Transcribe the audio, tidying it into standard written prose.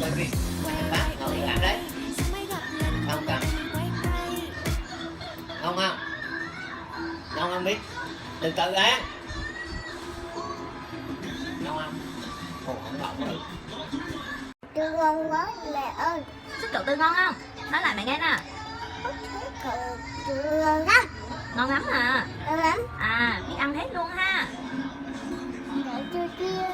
bởi vì bác ngồi ăn đấy. Không cần. Ngon không? Ngon không biết? Từ từ ăn. Ngon không? Ồ, không ngon nữa. Chưa ngon quá mẹ ơi. Súp trộn tư ngon không? Nói lại mẹ nghe nè. Chưa ngon lắm. Ngon lắm à. Ngon lắm. À, biết ăn hết luôn ha. Để chưa kia.